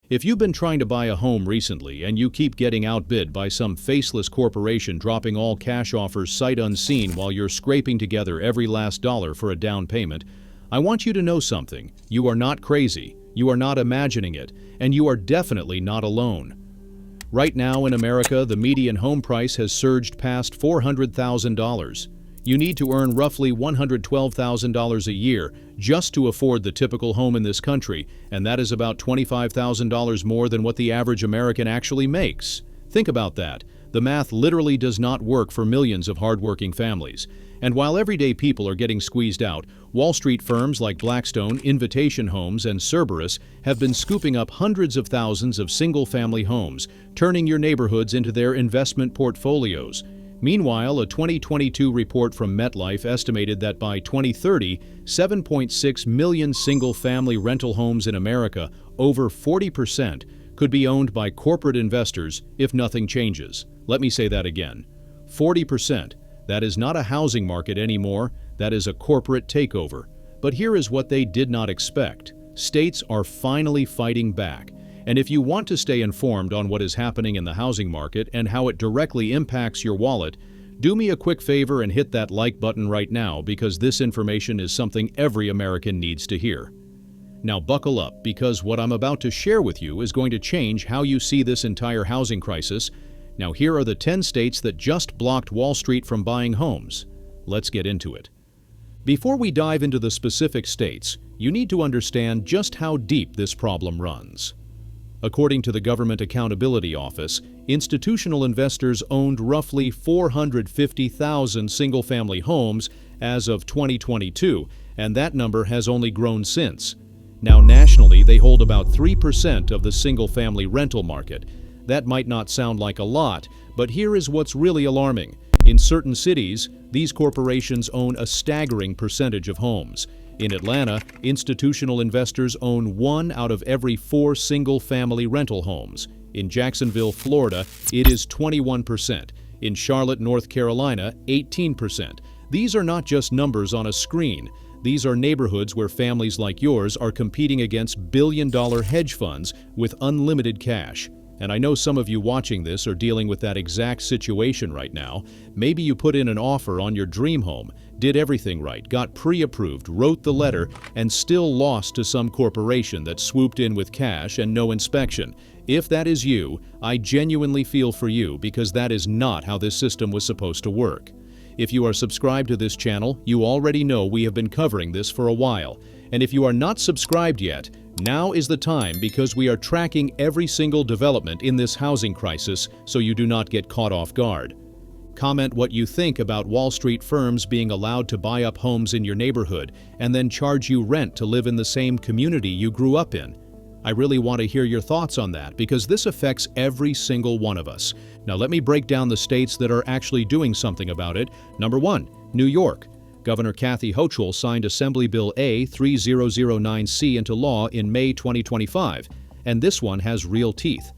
If you've been trying to buy a home recently and you keep getting outbid by some faceless corporation dropping all cash offers sight unseen while you're scraping together every last dollar for a down payment, I want you to know something. You are not crazy, you are not imagining it, and you are definitely not alone. Right now in America, the median home price has surged past $400,000. You need to earn roughly $112,000 a year just to afford the typical home in this country, and that is about $25,000 more than what the average American actually makes. Think about that. The math literally does not work for millions of hardworking families. And while everyday people are getting squeezed out, Wall Street firms like Blackstone, Invitation Homes, and Cerberus have been scooping up hundreds of thousands of single-family homes, turning your neighborhoods into their investment portfolios. Meanwhile, a 2022 report from MetLife estimated that by 2030, 7.6 million single-family rental homes in America, over 40%, could be owned by corporate investors if nothing changes. Let me say that again. 40%. That is not a housing market anymore, that is a corporate takeover. But here is what they did not expect. States are finally fighting back. And if you want to stay informed on what is happening in the housing market and how it directly impacts your wallet, do me a quick favor and hit that like button right now, because this information is something every American needs to hear. Now buckle up, because what I'm about to share with you is going to change how you see this entire housing crisis. Now here are the 10 states that just blocked Wall Street from buying homes. Let's get into it. Before we dive into the specific states, you need to understand just how deep this problem runs. According to the Government Accountability Office, institutional investors owned roughly 450,000 single-family homes as of 2022, and that number has only grown since. Now nationally, they hold about 3% of the single-family rental market. That might not sound like a lot, but here is what's really alarming. In certain cities, these corporations own a staggering percentage of homes. In Atlanta, institutional investors own 1 out of every 4 single-family rental homes. In Jacksonville, Florida, it is 21%. In Charlotte, North Carolina, 18%. These are not just numbers on a screen. These are neighborhoods where families like yours are competing against billion-dollar hedge funds with unlimited cash. And I know some of you watching this are dealing with that exact situation right now. Maybe you put in an offer on your dream home, did everything right, got pre-approved, wrote the letter, and still lost to some corporation that swooped in with cash and no inspection. If that is you, I genuinely feel for you, because that is not how this system was supposed to work. If you are subscribed to this channel, you already know we have been covering this for a while. And if you are not subscribed yet, now is the time, because we are tracking every single development in this housing crisis so you do not get caught off guard. Comment what you think about Wall Street firms being allowed to buy up homes in your neighborhood and then charge you rent to live in the same community you grew up in. I really want to hear your thoughts on that, because this affects every single one of us. Now let me break down the states that are actually doing something about it. Number 1, New York. Governor Kathy Hochul signed Assembly Bill A3009C into law in May 2025, and this one has real teeth.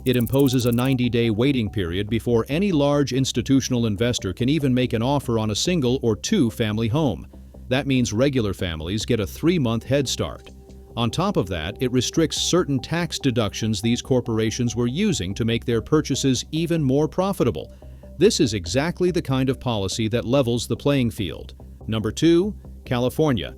It imposes a 90-day waiting period before any large institutional investor can even make an offer on a single or 2-family home. That means regular families get a 3-month head start. On top of that, it restricts certain tax deductions these corporations were using to make their purchases even more profitable. This is exactly the kind of policy that levels the playing field. Number 2, California.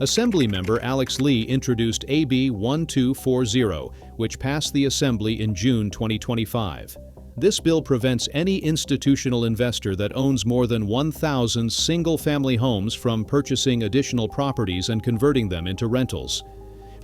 Assemblymember Alex Lee introduced AB 1240, which passed the Assembly in June 2025. This bill prevents any institutional investor that owns more than 1,000 single-family homes from purchasing additional properties and converting them into rentals.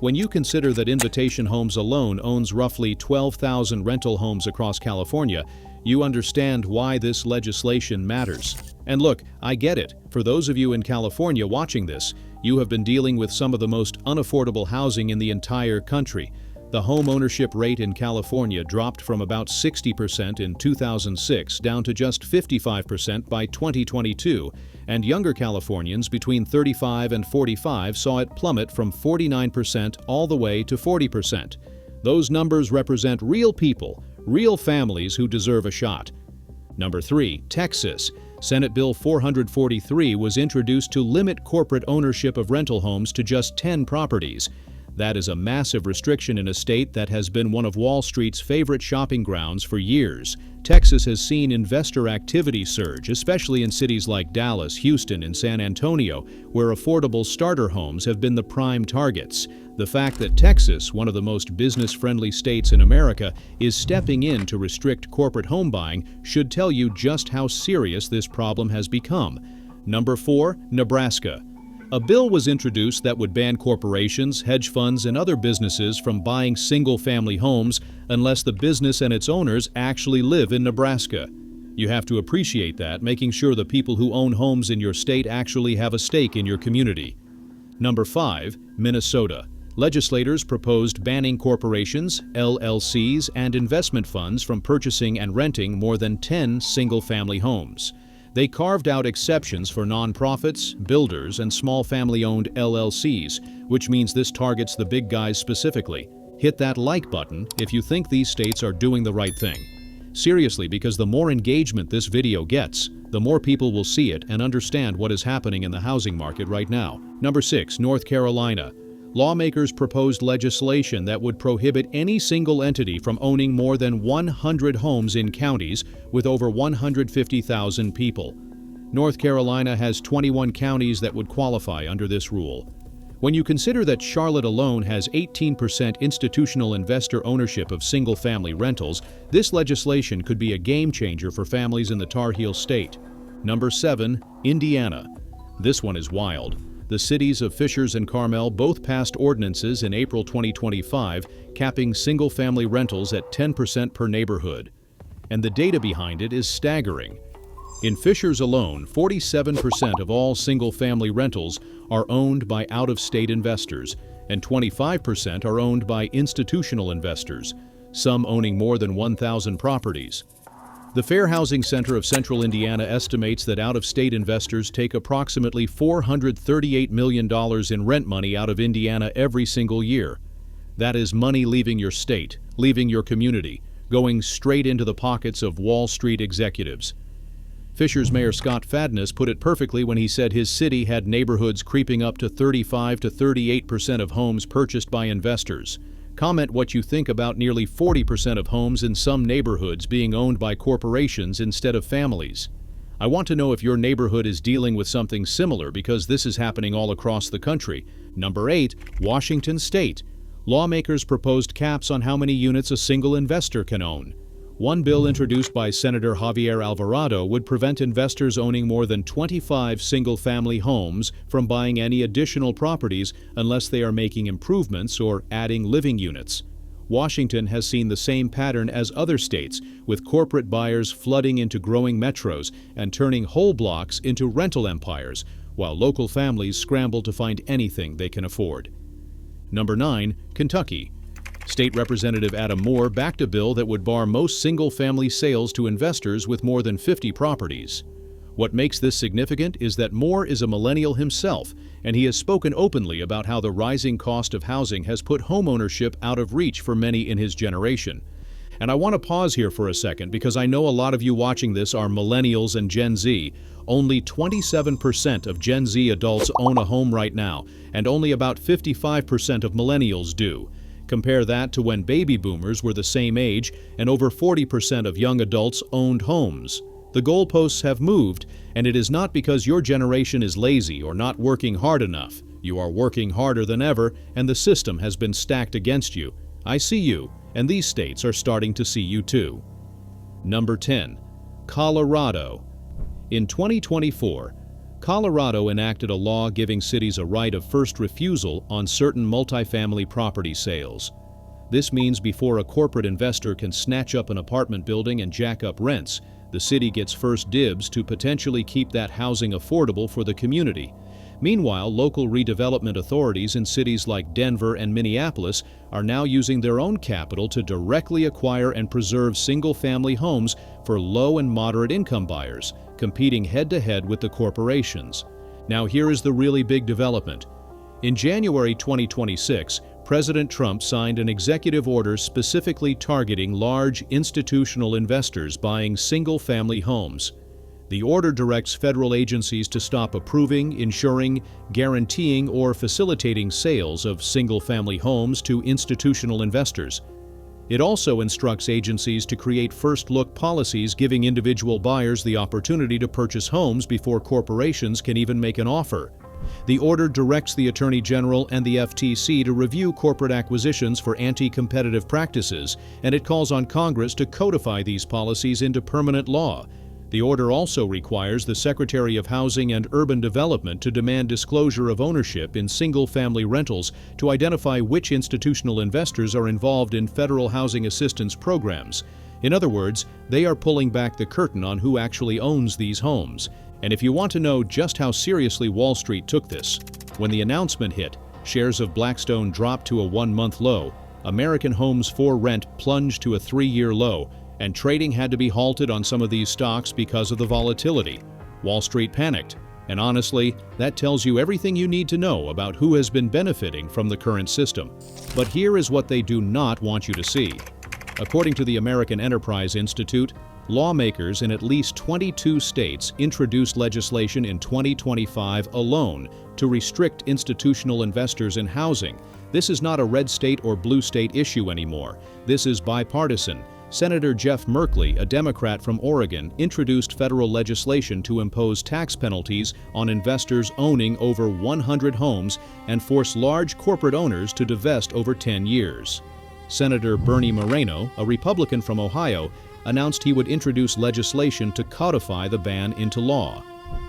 When you consider that Invitation Homes alone owns roughly 12,000 rental homes across California, you understand why this legislation matters. And look, I get it. For those of you in California watching this, you have been dealing with some of the most unaffordable housing in the entire country. The home ownership rate in California dropped from about 60% in 2006 down to just 55% by 2022, and younger Californians between 35 and 45 saw it plummet from 49% all the way to 40%. Those numbers represent real people, real families who deserve a shot. Number 3, Texas. Senate Bill 443 was introduced to limit corporate ownership of rental homes to just 10 properties. That is a massive restriction in a state that has been one of Wall Street's favorite shopping grounds for years. Texas has seen investor activity surge, especially in cities like Dallas, Houston, and San Antonio, where affordable starter homes have been the prime targets. The fact that Texas, one of the most business-friendly states in America, is stepping in to restrict corporate home buying should tell you just how serious this problem has become. Number 4, Nebraska. A bill was introduced that would ban corporations, hedge funds, and other businesses from buying single-family homes unless the business and its owners actually live in Nebraska. You have to appreciate that, making sure the people who own homes in your state actually have a stake in your community. Number 5, Minnesota. Legislators proposed banning corporations, LLCs, and investment funds from purchasing and renting more than 10 single-family homes. They carved out exceptions for nonprofits, builders, and small family-owned LLCs, which means this targets the big guys specifically. Hit that like button if you think these states are doing the right thing. Seriously, because the more engagement this video gets, the more people will see it and understand what is happening in the housing market right now. Number 6, North Carolina. Lawmakers proposed legislation that would prohibit any single entity from owning more than 100 homes in counties with over 150,000 people. North Carolina has 21 counties that would qualify under this rule. When you consider that Charlotte alone has 18% institutional investor ownership of single-family rentals, this legislation could be a game-changer for families in the Tar Heel state. Number 7, Indiana. This one is wild. The cities of Fishers and Carmel both passed ordinances in April 2025 capping single-family rentals at 10% per neighborhood. And the data behind it is staggering. In Fishers alone, 47% of all single-family rentals are owned by out-of-state investors, and 25% are owned by institutional investors, some owning more than 1,000 properties. The Fair Housing Center of Central Indiana estimates that out-of-state investors take approximately $438 million in rent money out of Indiana every single year. That is money leaving your state, leaving your community, going straight into the pockets of Wall Street executives. Fishers Mayor Scott Fadness put it perfectly when he said his city had neighborhoods creeping up to 35 to 38% of homes purchased by investors. Comment what you think about nearly 40% of homes in some neighborhoods being owned by corporations instead of families. I want to know if your neighborhood is dealing with something similar because this is happening all across the country. Number 8, Washington State. Lawmakers proposed caps on how many units a single investor can own. One bill introduced by Senator Javier Alvarado would prevent investors owning more than 25 single-family homes from buying any additional properties unless they are making improvements or adding living units. Washington has seen the same pattern as other states, with corporate buyers flooding into growing metros and turning whole blocks into rental empires, while local families scramble to find anything they can afford. Number 9, Kentucky. State Representative Adam Moore backed a bill that would bar most single-family sales to investors with more than 50 properties. What makes this significant is that Moore is a millennial himself, and he has spoken openly about how the rising cost of housing has put homeownership out of reach for many in his generation. And I want to pause here for a second because I know a lot of you watching this are millennials and Gen Z. Only 27% of Gen Z adults own a home right now, and only about 55% of millennials do. Compare that to when baby boomers were the same age and over 40% of young adults owned homes. The goalposts have moved, and it is not because your generation is lazy or not working hard enough. You are working harder than ever, and the system has been stacked against you. I see you, and these states are starting to see you too. Number 10, Colorado. In 2024, Colorado enacted a law giving cities a right of first refusal on certain multifamily property sales. This means before a corporate investor can snatch up an apartment building and jack up rents, the city gets first dibs to potentially keep that housing affordable for the community. Meanwhile, local redevelopment authorities in cities like Denver and Minneapolis are now using their own capital to directly acquire and preserve single-family homes for low and moderate income buyers, competing head-to-head with the corporations. Now here is the really big development. In January 2026, President Trump signed an executive order specifically targeting large institutional investors buying single-family homes. The order directs federal agencies to stop approving, insuring, guaranteeing, or facilitating sales of single-family homes to institutional investors. It also instructs agencies to create first-look policies giving individual buyers the opportunity to purchase homes before corporations can even make an offer. The order directs the Attorney General and the FTC to review corporate acquisitions for anti-competitive practices, and it calls on Congress to codify these policies into permanent law. The order also requires the Secretary of Housing and Urban Development to demand disclosure of ownership in single-family rentals to identify which institutional investors are involved in federal housing assistance programs. In other words, they are pulling back the curtain on who actually owns these homes. And if you want to know just how seriously Wall Street took this, when the announcement hit, shares of Blackstone dropped to a one-month low, American Homes 4 Rent plunged to a 3-year low, and trading had to be halted on some of these stocks because of the volatility. Wall Street panicked, and honestly, that tells you everything you need to know about who has been benefiting from the current system. But here is what they do not want you to see. According to the American Enterprise Institute, lawmakers in at least 22 states introduced legislation in 2025 alone to restrict institutional investors in housing. This is not a red state or blue state issue anymore. This is bipartisan. Senator Jeff Merkley, a Democrat from Oregon, introduced federal legislation to impose tax penalties on investors owning over 100 homes and force large corporate owners to divest over 10 years. Senator Bernie Moreno, a Republican from Ohio, announced he would introduce legislation to codify the ban into law.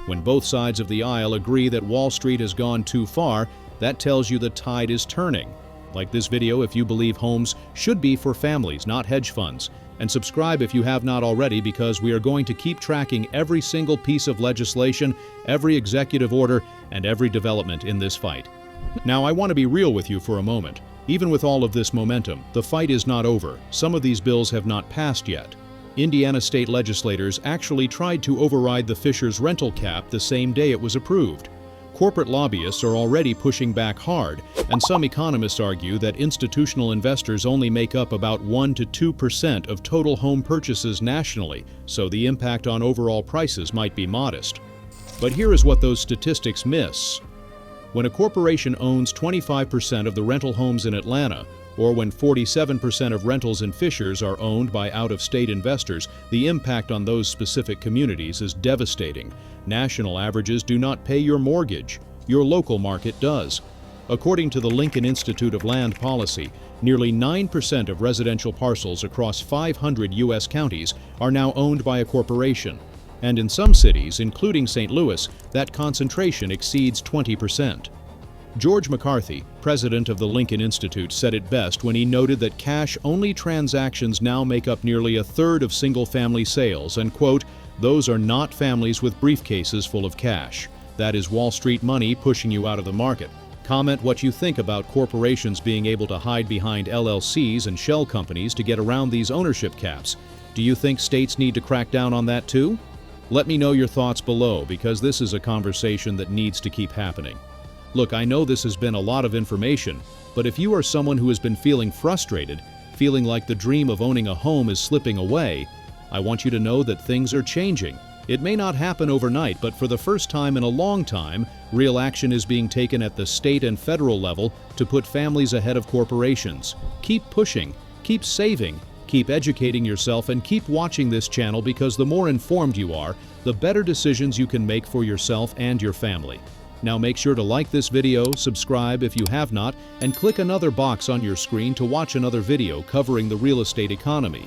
When both sides of the aisle agree that Wall Street has gone too far, that tells you the tide is turning. Like this video if you believe homes should be for families, not hedge funds. And subscribe if you have not already, because we are going to keep tracking every single piece of legislation, every executive order, and every development in this fight. Now, I want to be real with you for a moment. Even with all of this momentum, the fight is not over. Some of these bills have not passed yet. Indiana state legislators actually tried to override the Fisher's rental cap the same day it was approved. Corporate lobbyists are already pushing back hard, and some economists argue that institutional investors only make up about 1 to 2% of total home purchases nationally, so the impact on overall prices might be modest. But here is what those statistics miss. When a corporation owns 25% of the rental homes in Atlanta, or when 47% of rentals in Fishers are owned by out-of-state investors, the impact on those specific communities is devastating. National averages do not pay your mortgage. Your local market does. According to the Lincoln Institute of Land Policy, nearly 9% of residential parcels across 500 U.S. counties are now owned by a corporation. And in some cities, including St. Louis, that concentration exceeds 20%. George McCarthy, president of the Lincoln Institute, said it best when he noted that cash-only transactions now make up nearly a third of single-family sales, and, quote, "Those are not families with briefcases full of cash. That is Wall Street money pushing you out of the market." Comment what you think about corporations being able to hide behind LLCs and shell companies to get around these ownership caps. Do you think states need to crack down on that too? Let me know your thoughts below, because this is a conversation that needs to keep happening. Look, I know this has been a lot of information, but if you are someone who has been feeling frustrated, feeling like the dream of owning a home is slipping away, I want you to know that things are changing. It may not happen overnight, but for the first time in a long time, real action is being taken at the state and federal level to put families ahead of corporations. Keep pushing, keep saving, keep educating yourself, and keep watching this channel, because the more informed you are, the better decisions you can make for yourself and your family. Now make sure to like this video, subscribe if you have not, and click another box on your screen to watch another video covering the real estate economy.